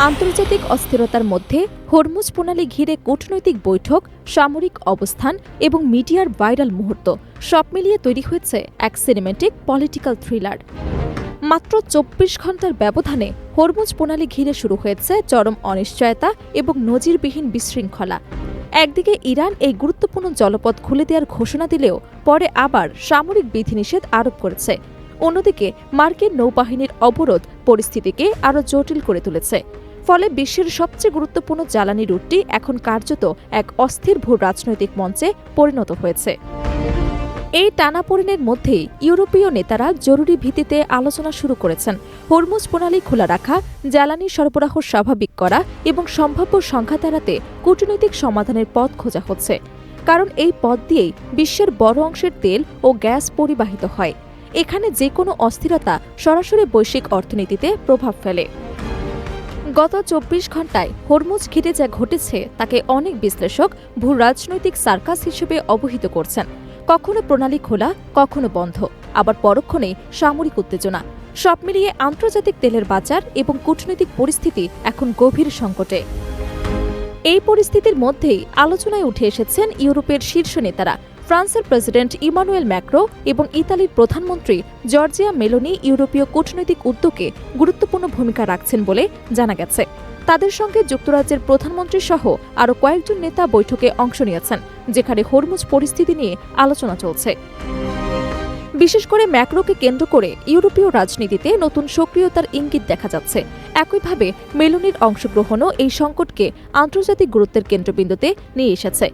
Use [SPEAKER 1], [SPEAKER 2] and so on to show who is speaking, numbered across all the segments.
[SPEAKER 1] আন্তর্জাতিক অস্থিরতার মধ্যে হরমুজ প্রণালী ঘিরে কূটনৈতিক বৈঠক, সামরিক অবস্থান এবং মিডিয়ার ভাইরাল মুহূর্ত সব মিলিয়ে তৈরি হয়েছে এক সিনেম্যাটিক পলিটিক্যাল থ্রিলার। মাত্র ২৪ ঘণ্টার ব্যবধানে হরমুজ প্রণালী ঘিরে শুরু হয়েছে চরম অনিশ্চয়তা এবং নজিরবিহীন বিশৃঙ্খলা। একদিকে ইরান এই গুরুত্বপূর্ণ জলপথ খুলে দেওয়ার ঘোষণা দিলেও পরে আবার সামরিক বিধিনিষেধ আরোপ করেছে। অন্যদিকে মার্কিন নৌবাহিনীর অবরোধ পরিস্থিতিকে আরও জটিল করে তুলেছে। ফলে বিশ্বের সবচেয়ে গুরুত্বপূর্ণ জ্বালানি রুটটি এখন কার্যত এক অস্থির ভূ রাজনৈতিক মঞ্চে পরিণত হয়েছে। এই টানাপোড়েনের মধ্যেই ইউরোপীয় নেতারা জরুরি ভিত্তিতে আলোচনা শুরু করেছেন হরমুজ প্রণালী খোলা রাখা, জ্বালানি সরবরাহ স্বাভাবিক করা এবং সম্ভাব্য সংঘাত এড়াতে কূটনৈতিক সমাধানের পথ খোঁজা হচ্ছে। কারণ এই পথ দিয়েই বিশ্বের বড় অংশের তেল ও গ্যাস পরিবাহিত হয়। এখানে যে কোনো অস্থিরতা সরাসরি বৈশ্বিক অর্থনীতিতে প্রভাব ফেলে। গত ২৪ ঘণ্টায় হরমুজ ঘিরে যা ঘটেছে তাকে অনেক বিশ্লেষক ভূ রাজনৈতিক সার্কাস হিসেবে অবহিত করছেন। কখনো প্রণালী খোলা, কখনো বন্ধ, আবার পরক্ষণেই সামরিক উত্তেজনা। সব মিলিয়ে আন্তর্জাতিক তেলের বাজার এবং কূটনৈতিক পরিস্থিতি এখন গভীর সংকটে। এই পরিস্থিতির মধ্যেই আলোচনায় উঠে এসেছেন ইউরোপের শীর্ষ নেতারা। ফ্রান্সের প্রেসিডেন্ট ইমানুয়েল ম্যাক্রো এবং ইতালির প্রধানমন্ত্রী জর্জিয়া মেলোনি ইউরোপীয় কূটনৈতিক উদ্যোগে গুরুত্বপূর্ণ ভূমিকা রাখছেন বলে জানা গেছে। তাদের সঙ্গে যুক্তরাজ্যের প্রধানমন্ত্রী সহ আরও কয়েকজন নেতা বৈঠকে অংশ নিয়েছেন, যেখানে হরমুজ পরিস্থিতি নিয়ে আলোচনা চলছে। বিশেষ করে ম্যাক্রোকে কেন্দ্র করে ইউরোপীয় রাজনীতিতে নতুন সক্রিয়তার ইঙ্গিত দেখা যাচ্ছে। একইভাবে মেলোনির অংশগ্রহণও এই সংকটকে আন্তর্জাতিক গুরুত্বের কেন্দ্রবিন্দুতে নিয়ে এসেছে।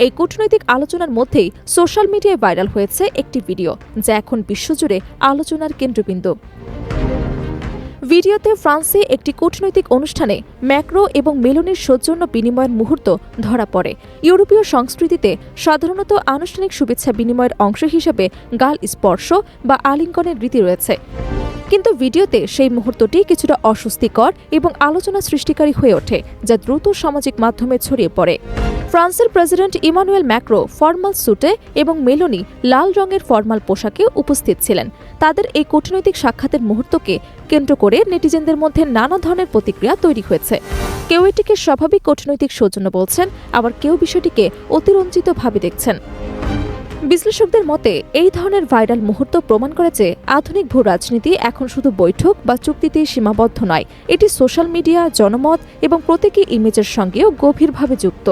[SPEAKER 1] এই কূটনৈতিক আলোচনার মধ্যেই সোশ্যাল মিডিয়ায় ভাইরাল হয়েছে একটি ভিডিও, যা এখন বিশ্বজুড়ে আলোচনার কেন্দ্রবিন্দু। ভিডিওতে ফ্রান্সে একটি কূটনৈতিক অনুষ্ঠানে ম্যাক্রো এবং মেলোনির সৌজন্য বিনিময়ের মুহূর্ত ধরা পড়ে। ইউরোপীয় সংস্কৃতিতে সাধারণত আনুষ্ঠানিক শুভেচ্ছা বিনিময়ের অংশ হিসেবে গাল স্পর্শ বা আলিঙ্গনের রীতি রয়েছে, কিন্তু ভিডিওতে সেই মুহূর্তটি কিছুটা অস্বস্তিকর এবং আলোচনা সৃষ্টিকারী হয়ে ওঠে, যা দ্রুত সামাজিক মাধ্যমে ছড়িয়ে পড়ে। ফ্রান্সের প্রেসিডেন্ট ইমানুয়েল ম্যাক্রো ফরমাল স্যুটে এবং মেলোনি লাল রঙের ফরমাল পোশাকে উপস্থিত ছিলেন। তাদের এই কূটনৈতিক সাক্ষাতের মুহূর্তকে কেন্দ্র করে নেটিজেনদের মধ্যে নানা ধরনের প্রতিক্রিয়া তৈরি হয়েছে। কেউ এটিকে স্বাভাবিক কূটনৈতিক সৌজন্য বলছেন, আবার কেউ বিষয়টিকে অতিরঞ্জিতভাবে দেখছেন। বিশ্লেষকদের মতে এই ধরনের ভাইরাল মুহূর্ত প্রমাণ করে যে আধুনিক ভূ রাজনীতি এখন শুধু বৈঠক বা চুক্তিতে সীমাবদ্ধ নয়, এটি সোশ্যাল মিডিয়া, জনমত এবং প্রতীকী ইমেজের সঙ্গেও গভীরভাবে যুক্ত।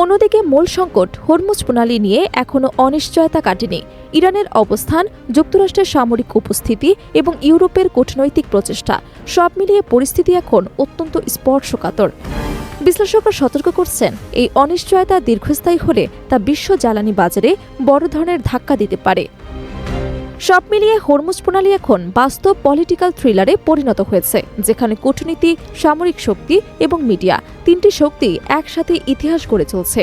[SPEAKER 1] অন্যদিকে মূল সংকট হরমুজ প্রণালী নিয়ে এখনও অনিশ্চয়তা কাটেনি। ইরানের অবস্থান, যুক্তরাষ্ট্রের সামরিক উপস্থিতি এবং ইউরোপের কূটনৈতিক প্রচেষ্টা সব মিলিয়ে পরিস্থিতি এখন অত্যন্ত স্পর্শকাতর। বিশ্লেষকরা সতর্ক করছেন, এই অনিশ্চয়তা দীর্ঘস্থায়ী হলে তা বিশ্ব জ্বালানি বাজারে বড় ধরনের ধাক্কা দিতে পারে। সব মিলিয়ে হরমুজ প্রণালী এখন বাস্তব পলিটিক্যাল থ্রিলারে পরিণত হয়েছে, যেখানে কূটনীতি, সামরিক শক্তি এবং মিডিয়া তিনটি শক্তি একসাথে ইতিহাস গড়ে চলছে।